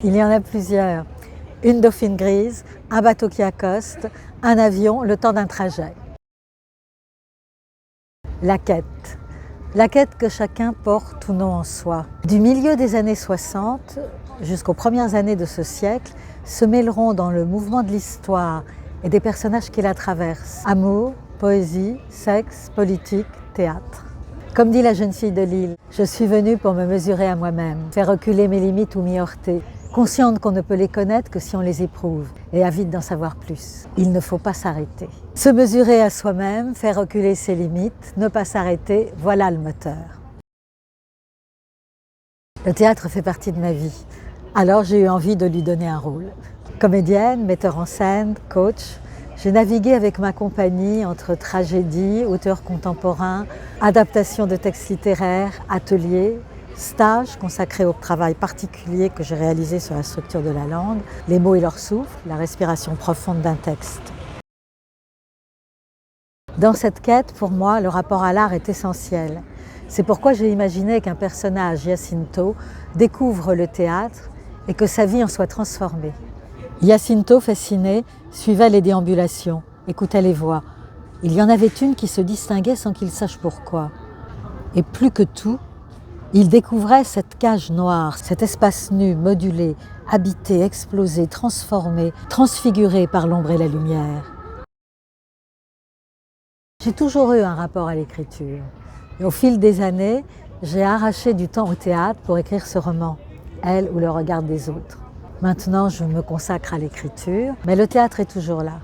Il y en a plusieurs. Une dauphine grise, un bateau qui accoste, un avion, le temps d'un trajet. La quête. La quête que chacun porte ou non en soi. Du milieu des années 60 jusqu'aux premières années de ce siècle se mêleront dans le mouvement de l'histoire et des personnages qui la traversent. Amour, poésie, sexe, politique, théâtre. Comme dit la jeune fille de Lille, je suis venue pour me mesurer à moi-même, faire reculer mes limites ou m'y heurter, consciente qu'on ne peut les connaître que si on les éprouve et avide d'en savoir plus. Il ne faut pas s'arrêter. Se mesurer à soi-même, faire reculer ses limites, ne pas s'arrêter, voilà le moteur. Le théâtre fait partie de ma vie, alors j'ai eu envie de lui donner un rôle. Comédienne, metteur en scène, coach, j'ai navigué avec ma compagnie entre tragédie, auteurs contemporains, adaptation de textes littéraires, ateliers, stages consacrés au travail particulier que j'ai réalisé sur la structure de la langue, les mots et leur souffle, la respiration profonde d'un texte. Dans cette quête, pour moi, le rapport à l'art est essentiel. C'est pourquoi j'ai imaginé qu'un personnage, Jacinto, découvre le théâtre et que sa vie en soit transformée. Jacinto, fasciné, suivait les déambulations, écoutait les voix. Il y en avait une qui se distinguait sans qu'il sache pourquoi. Et plus que tout, il découvrait cette cage noire, cet espace nu, modulé, habité, explosé, transformé, transfiguré par l'ombre et la lumière. J'ai toujours eu un rapport à l'écriture. Et au fil des années, j'ai arraché du temps au théâtre pour écrire ce roman, Elle ou le regard des autres. Maintenant, je me consacre à l'écriture, mais le théâtre est toujours là.